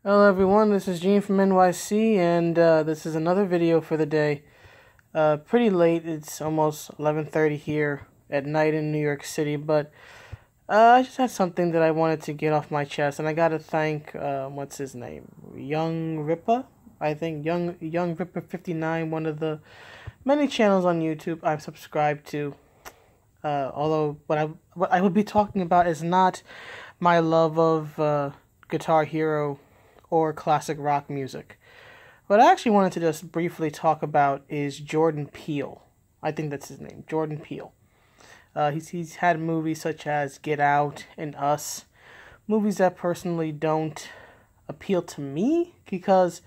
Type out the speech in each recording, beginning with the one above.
Hello everyone, this is Gene from NYC, and this is another video for the day. Pretty late, it's almost 11:30 here at night in New York City, but I just had something that I wanted to get off my chest, and I gotta thank, what's his name? Young Ripper? I think Young Ripper 59, one of the many channels on YouTube I'm subscribed to. Although what I would be talking about is not my love of Guitar Hero or classic rock music. What I actually wanted to just briefly talk about is Jordan Peele. I think that's his name, Jordan Peele. He's had movies such as Get Out and Us, movies that personally don't appeal to me because,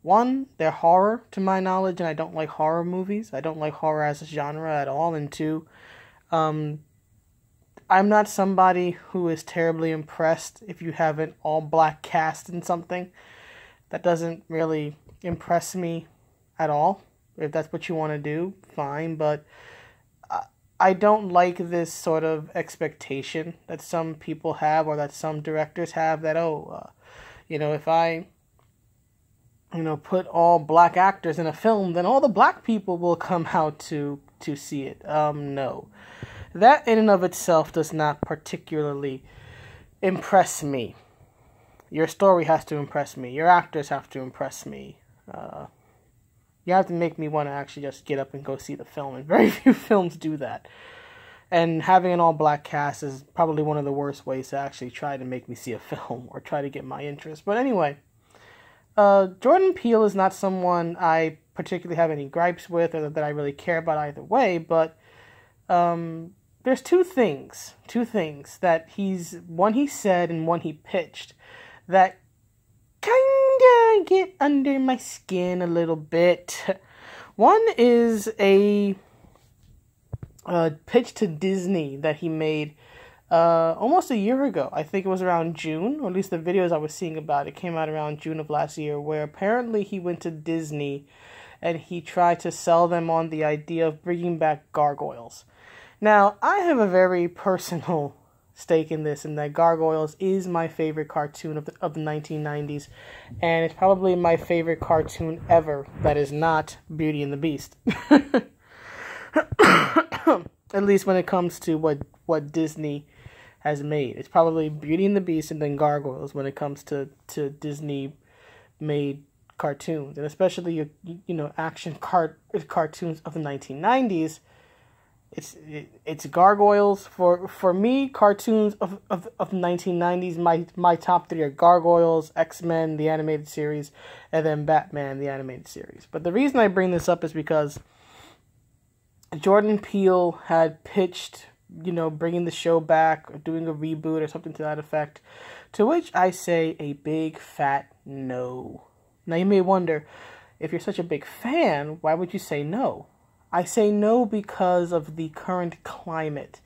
one, they're horror to my knowledge, and I don't like horror movies. I don't like horror as a genre at all, and two, I'm not somebody who is terribly impressed if you have an all-black cast in something. That doesn't really impress me at all. If that's what you want to do, fine, but I don't like this sort of expectation that some people have or that some directors have that, if I, put all black actors in a film, then all the black people will come out to see it. No. That in and of itself does not particularly impress me. Your story has to impress me. Your actors have to impress me. You have to make me want to actually just get up and go see the film, and very few films do that. And having an all-black cast is probably one of the worst ways to actually try to make me see a film or try to get my interest. But anyway, Jordan Peele is not someone I particularly have any gripes with or that I really care about either way, but there's two things that one he said and one he pitched that kinda get under my skin a little bit. One is a pitch to Disney that he made almost a year ago. I think it was around June, or at least the videos I was seeing about it came out around June of last year, where apparently he went to Disney and he tried to sell them on the idea of bringing back Gargoyles. Now, I have a very personal stake in this, in that Gargoyles is my favorite cartoon of the 1990s, and it's probably my favorite cartoon ever that is not Beauty and the Beast. At least when it comes to what Disney has made. It's probably Beauty and the Beast and then Gargoyles when it comes to Disney-made cartoons, and especially action cartoons of the 1990s. It's Gargoyles. For me, cartoons of the 1990s, my top three are Gargoyles, X-Men, the animated series, and then Batman, the animated series. But the reason I bring this up is because Jordan Peele had pitched, bringing the show back, or doing a reboot or something to that effect, to which I say a big fat no. Now you may wonder, if you're such a big fan, why would you say no? I say no because of the current climate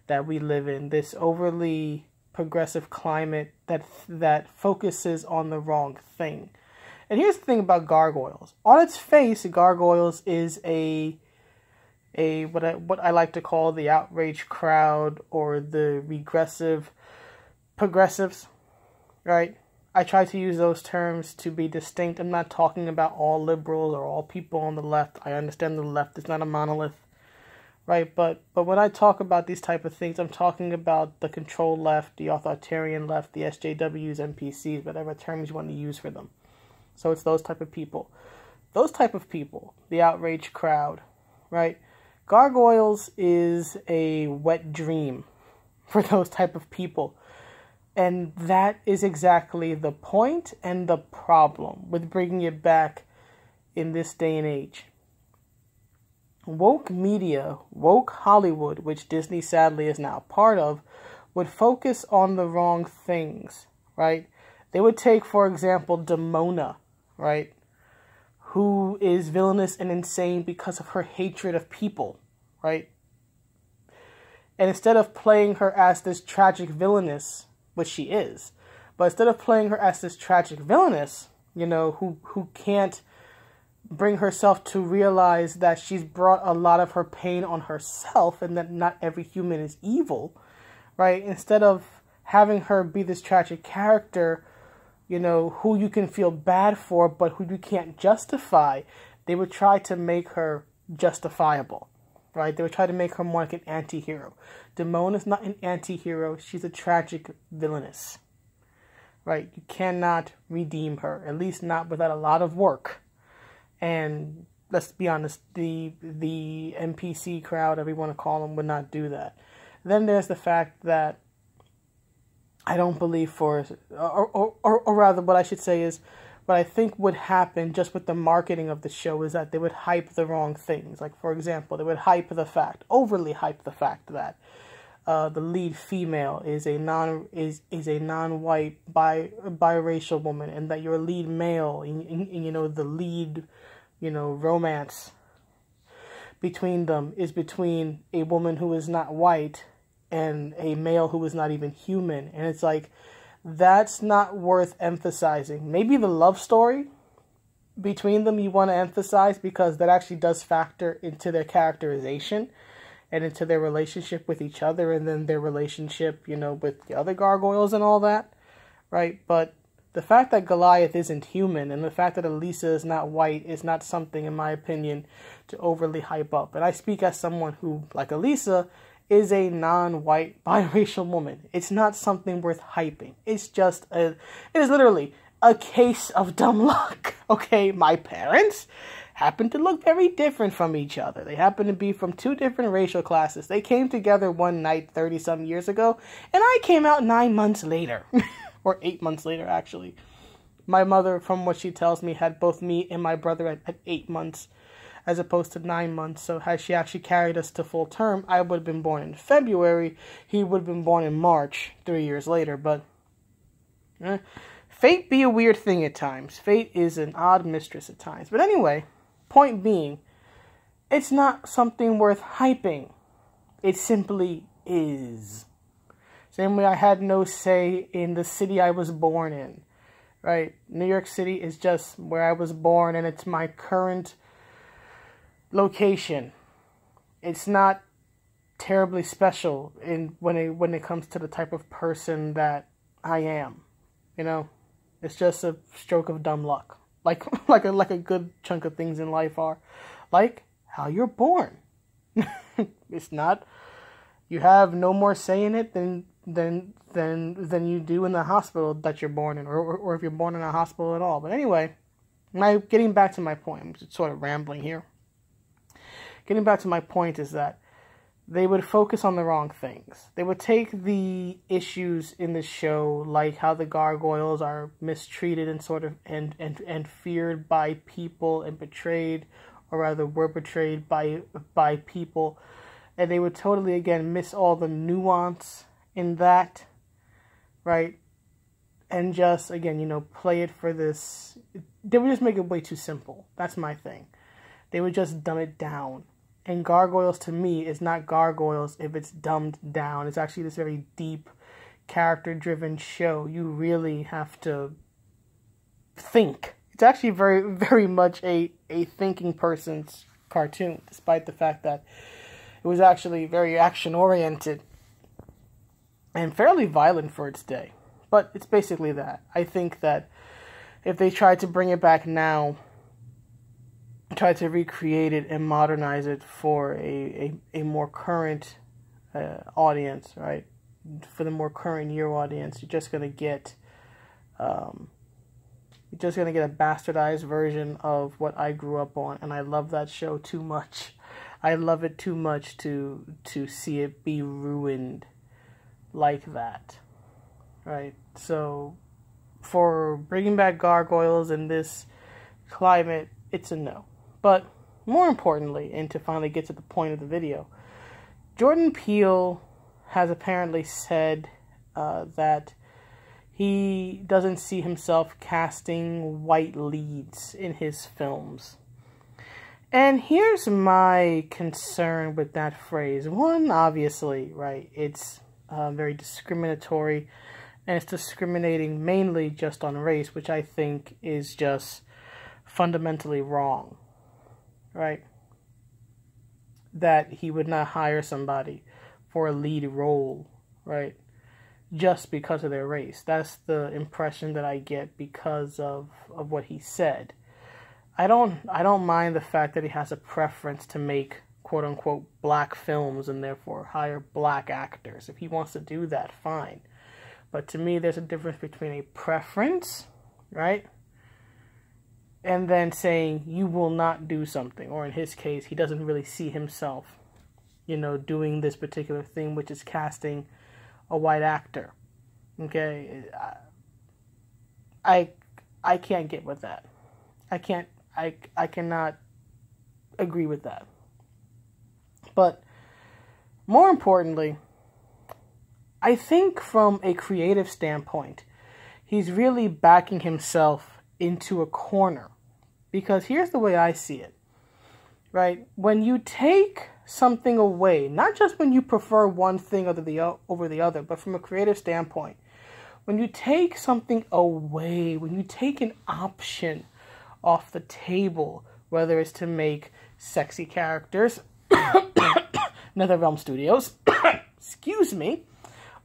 that we live in, this overly progressive climate that focuses on the wrong thing. And here's the thing about Gargoyles. On its face, Gargoyles is what I like to call the outraged crowd or the regressive progressives, right? I try to use those terms to be distinct. I'm not talking about all liberals or all people on the left. I understand the left is not a monolith, right? But when I talk about these type of things, I'm talking about the control left, the authoritarian left, the SJWs, NPCs, whatever terms you want to use for them. So it's those type of people. Those type of people, the outraged crowd, right? Gargoyles is a wet dream for those type of people. And that is exactly the point and the problem with bringing it back in this day and age. Woke media, woke Hollywood, which Disney sadly is now part of, would focus on the wrong things, right? They would take, for example, Demona, right? Who is villainous and insane because of her hatred of people, right? And instead of playing her as this tragic villainess, which she is, but instead of playing her as this tragic villainess, who can't bring herself to realize that she's brought a lot of her pain on herself and that not every human is evil, right? Instead of having her be this tragic character, who you can feel bad for, but who you can't justify, they would try to make her justifiable, right? They would try to make her more like an anti-hero. Damone is not an anti-hero. She's a tragic villainess, right? You cannot redeem her, at least not without a lot of work. And let's be honest, the NPC crowd, whatever you want to call them, would not do that. Then there's the fact that I don't believe or rather what I should say is, what I think would happen just with the marketing of the show is that they would hype the wrong things. Like, for example, they would overly hype the fact that the lead female is a non-white biracial woman, and that your lead male, the lead, romance between them is between a woman who is not white and a male who is not even human. And it's like, that's not worth emphasizing. Maybe the love story between them you want to emphasize, because that actually does factor into their characterization and into their relationship with each other, and then their relationship, with the other gargoyles and all that, right? But the fact that Goliath isn't human, and the fact that Elisa is not white, is not something, in my opinion, to overly hype up. And I speak as someone who, like Elisa, is a non-white biracial woman. It's not something worth hyping. It is literally a case of dumb luck. Okay, my parents happen to look very different from each other. They happen to be from two different racial classes. They came together one night 30-some years ago, and I came out 9 months later. Or 8 months later, actually. My mother, from what she tells me, had both me and my brother at 8 months, as opposed to 9 months. So had she actually carried us to full term, I would have been born in February. He would have been born in March, 3 years later. But fate be a weird thing at times. Fate is an odd mistress at times. But anyway, point being, it's not something worth hyping. It simply is. Same way I had no say in the city I was born in, right? New York City is just where I was born, and it's my current location. It's not terribly special when it comes to the type of person that I am. It's just a stroke of dumb luck, like a good chunk of things in life are, like how you're born. It's not. You have no more say in it than you do in the hospital that you're born in, or if you're born in a hospital at all. But anyway, getting back to my point, I'm just sort of rambling here. Getting back to my point is that they would focus on the wrong things. They would take the issues in the show, like how the gargoyles are mistreated and sort of and feared by people and betrayed, or rather were betrayed by people, and they would totally again miss all the nuance in that, right? And just again, play it for this. They would just make it way too simple. That's my thing. They would just dumb it down. And Gargoyles, to me, is not Gargoyles if it's dumbed down. It's actually this very deep, character-driven show. You really have to think. It's actually very, very much a thinking person's cartoon, despite the fact that it was actually very action-oriented and fairly violent for its day. But it's basically that. I think that if they tried to bring it back now, try to recreate it and modernize it for a more current audience, right? For the more current year audience, you're just gonna get a bastardized version of what I grew up on, and I love that show too much. I love it too much to see it be ruined like that, right? So for bringing back Gargoyles in this climate, it's a no. But more importantly, and to finally get to the point of the video, Jordan Peele has apparently said that he doesn't see himself casting white leads in his films. And here's my concern with that phrase. One, obviously, right, it's very discriminatory, and it's discriminating mainly just on race, which I think is just fundamentally wrong, right? That he would not hire somebody for a lead role, right? just because of their race. That's the impression that I get because of what he said. I don't mind the fact that he has a preference to make quote unquote black films and therefore hire black actors. If he wants to do that, fine. But to me, there's a difference between a preference, right? And then saying you will not do something, or in his case, he doesn't really see himself, doing this particular thing, which is casting a white actor. Okay, I can't get with that. I cannot agree with that. But more importantly, I think from a creative standpoint, he's really backing himself into a corner. Because here's the way I see it, right? When you take something away, not just when you prefer one thing over the other, but from a creative standpoint, when you take something away, when you take an option off the table, whether it's to make sexy characters, NetherRealm Studios, excuse me,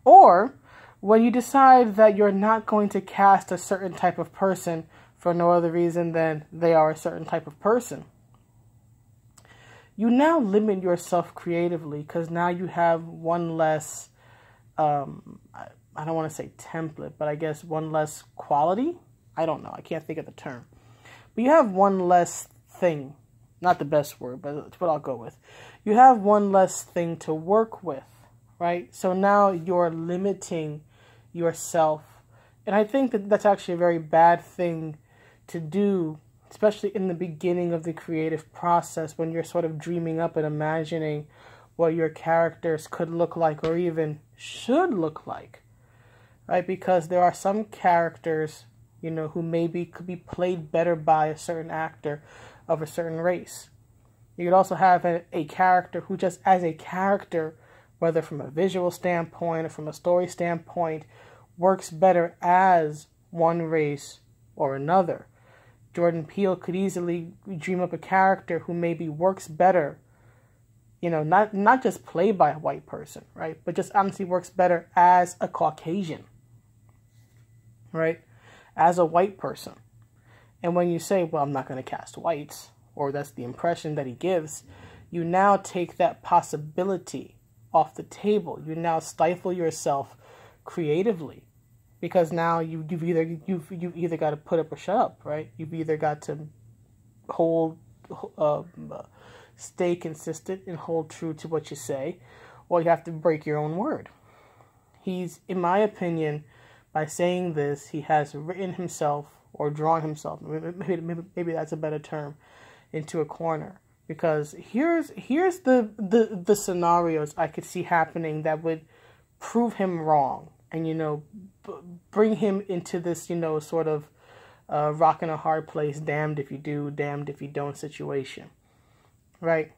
or when you decide that you're not going to cast a certain type of person for no other reason than they are a certain type of person, you now limit yourself creatively, because now you have one less, I don't want to say template, but I guess one less quality. I don't know. I can't think of the term. But you have one less thing. Not the best word, but it's what I'll go with. You have one less thing to work with, right? So now you're limiting yourself. And I think that that's actually a very bad thing to do, especially in the beginning of the creative process, when you're sort of dreaming up and imagining what your characters could look like or even should look like, right? Because there are some characters, who maybe could be played better by a certain actor of a certain race. You could also have a character who just as a character, whether from a visual standpoint or from a story standpoint, works better as one race or another. Jordan Peele could easily dream up a character who maybe works better, not just played by a white person, right? But just honestly works better as a Caucasian, right? As a white person. And when you say, well, I'm not going to cast whites, or that's the impression that he gives, you now take that possibility off the table. You now stifle yourself creatively, because now you've either got to put up or shut up, right? You've either got to stay consistent and hold true to what you say, or you have to break your own word. He's, in my opinion, by saying this, he has written himself or drawn himself, maybe that's a better term, into a corner. Because here's the scenarios I could see happening that would prove him wrong and, bring him into this, sort of rock in a hard place, damned if you do, damned if you don't situation, right?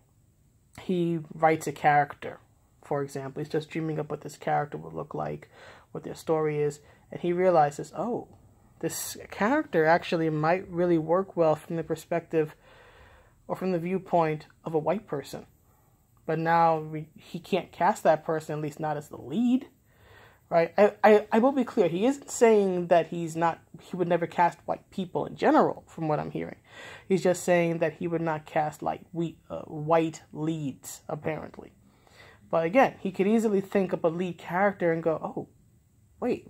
He writes a character, for example. He's just dreaming up what this character would look like, what their story is, and he realizes, oh, this character actually might really work well from the perspective or from the viewpoint of a white person. But now he can't cast that person, at least not as the lead, right? I will be clear. He isn't saying that he would never cast white people in general, from what I'm hearing. He's just saying that he would not cast white leads, apparently. But again, he could easily think up a lead character and go, oh, wait,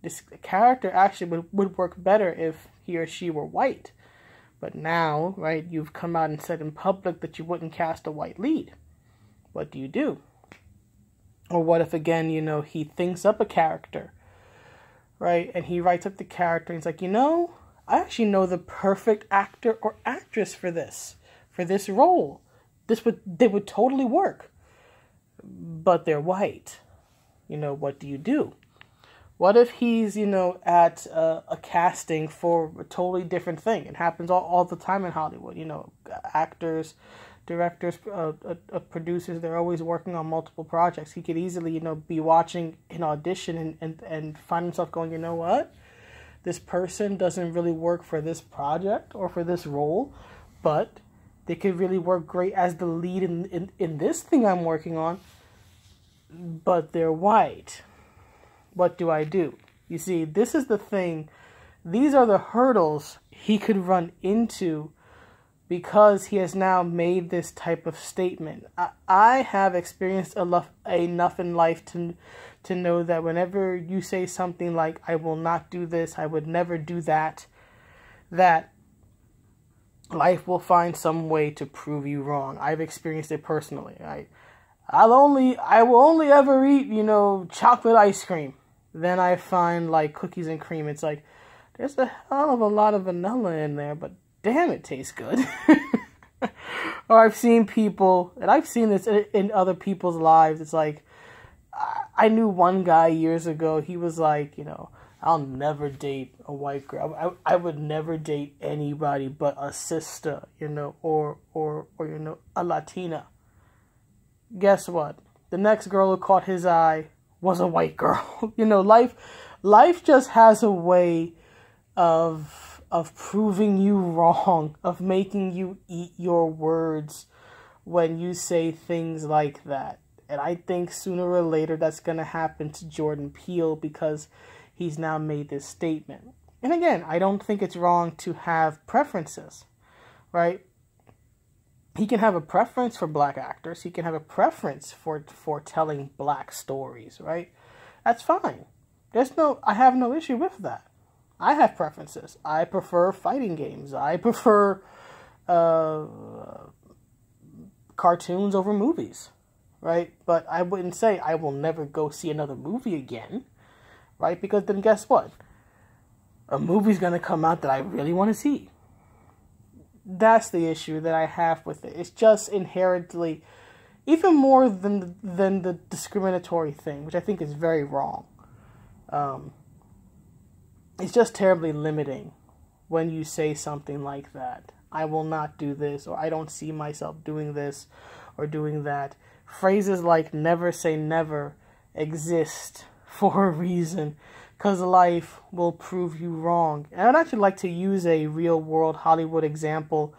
this character actually would work better if he or she were white. But now, right, you've come out and said in public that you wouldn't cast a white lead. What do you do? Or what if, again, he thinks up a character, right, and he writes up the character, and he's like, I actually know the perfect actor or actress for this role. They would totally work. But they're white. What do you do? What if he's, at a casting for a totally different thing? It happens all the time in Hollywood. Actors, directors, producers, they're always working on multiple projects. He could easily, be watching an audition and find himself going, you know what? This person doesn't really work for this project or for this role, but they could really work great as the lead in this thing I'm working on, but they're white. what do I do? You see, this is the thing. These are the hurdles he could run into because he has now made this type of statement. I have experienced enough in life to know that whenever you say something like, I will not do this, I would never do that, that life will find some way to prove you wrong. I've experienced it personally. I will only ever eat, chocolate ice cream. Then I find like cookies and cream. It's like, there's a hell of a lot of vanilla in there, but damn, it tastes good. Or I've seen people, and I've seen this in other people's lives. It's like, I knew one guy years ago, he was like, I'll never date a white girl. I would never date anybody but a sister, or a Latina. Guess what? The next girl who caught his eye was a white girl. Life just has a way of proving you wrong, of making you eat your words when you say things like that. And I think sooner or later that's going to happen to Jordan Peele because he's now made this statement. And again, I don't think it's wrong to have preferences, right? He can have a preference for black actors. He can have a preference for telling black stories, right? That's fine. I have no issue with that. I have preferences. I prefer fighting games. I prefer cartoons over movies, right? But I wouldn't say I will never go see another movie again, right? Because then guess what? A movie's going to come out that I really want to see. That's the issue that I have with it. It's just inherently, even more than the discriminatory thing, which I think is very wrong. It's just terribly limiting when you say something like that. I will not do this, or I don't see myself doing this or doing that. Phrases like never say never exist for a reason, because life will prove you wrong. And I'd actually like to use a real-world Hollywood example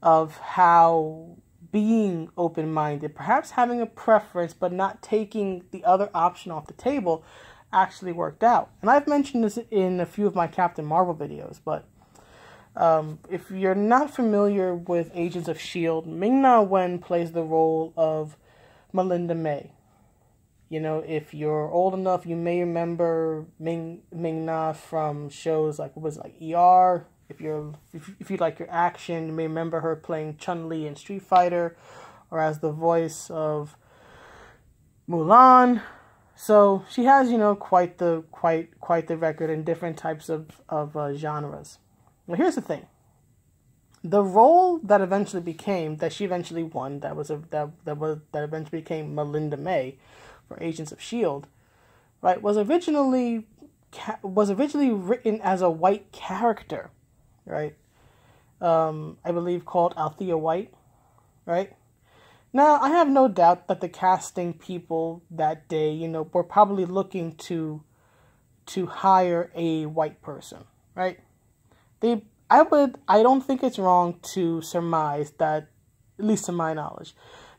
of how being open-minded, perhaps having a preference but not taking the other option off the table, actually worked out. And I've mentioned this in a few of my Captain Marvel videos, but if you're not familiar with Agents of S.H.I.E.L.D., Ming-Na Wen plays the role of Melinda May. If you're old enough, you may remember Ming-Na from shows like, ER. If you like your action, you may remember her playing Chun-Li in Street Fighter, or as the voice of Mulan. So she has, quite the record in different types of genres. Well, here's the thing: the role that she eventually won, that eventually became Melinda May for Agents of S.H.I.E.L.D., right, was originally written as a white character, right? I believe called Althea White, right? Now, I have no doubt that the casting people that day, were probably looking to hire a white person, right? I don't think it's wrong to surmise that, at least to my knowledge,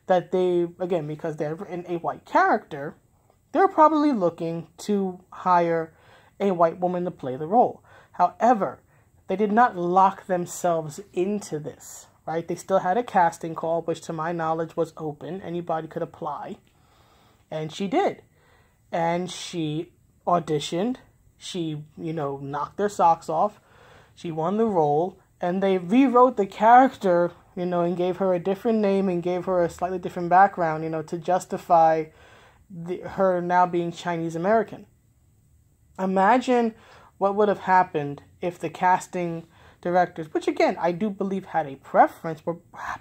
that they, again, because they're in a white character, they're probably looking to hire a white woman to play the role. However, they did not lock themselves into this, right? They still had a casting call, which to my knowledge was open. Anybody could apply. And she did. And she auditioned. She, knocked their socks off. She won the role. And they rewrote the character, and gave her a different name and gave her a slightly different background, to justify her now being Chinese American. Imagine what would have happened if the casting directors, which again, I do believe had a preference,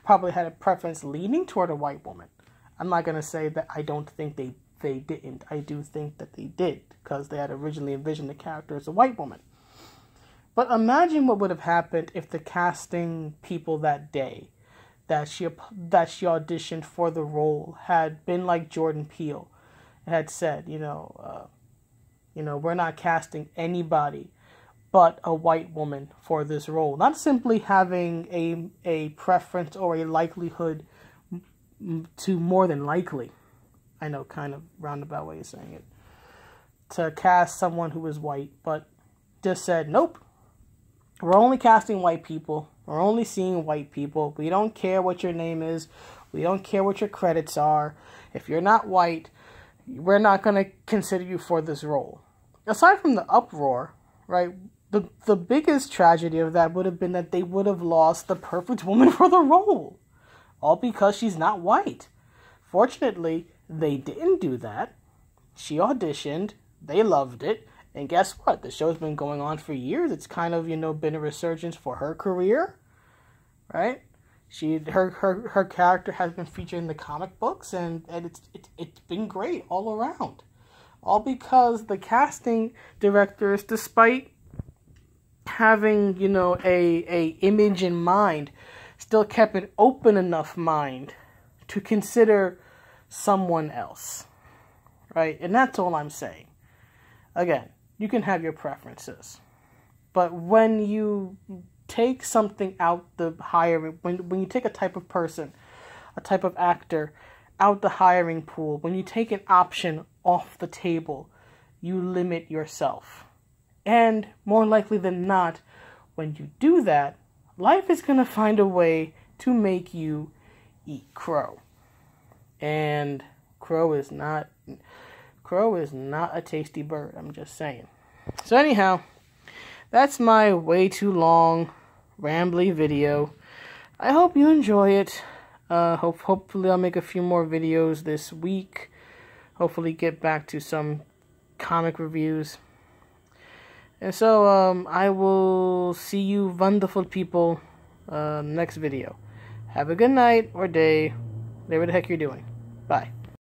probably had a preference leaning toward a white woman. I'm not going to say that I don't think they didn't. I do think that they did, because they had originally envisioned the character as a white woman. But imagine what would have happened if the casting people that day that she auditioned for the role had been like Jordan Peele and had said, we're not casting anybody but a white woman for this role. Not simply having a preference or a likelihood to more than likely. I know, kind of roundabout way of saying it. to cast someone who was white, but just said, nope, we're only casting white people. We're only seeing white people. We don't care what your name is. We don't care what your credits are. If you're not white, we're not going to consider you for this role. Aside from the uproar, right, the biggest tragedy of that would have been that they would have lost the perfect woman for the role. All because she's not white. Fortunately, they didn't do that. She auditioned. They loved it. And guess what? The show's been going on for years. It's kind of, been a resurgence for her career. Right? Her character has been featured in the comic books, and it's been great all around. All because the casting directors, despite having, a image in mind, still kept an open enough mind to consider someone else. Right? And that's all I'm saying. Again, you can have your preferences. But when you take something out the hiring, when you take a type of person, a type of actor out the hiring pool, when you take an option off the table, you limit yourself. And more likely than not, when you do that, life is going to find a way to make you eat crow. And crow is not a tasty bird, I'm just saying. So anyhow, that's my way too long, rambly video. I hope you enjoy it. Hopefully I'll make a few more videos this week. Hopefully get back to some comic reviews. And so, I will see you wonderful people next video. Have a good night or day, whatever the heck you're doing. Bye.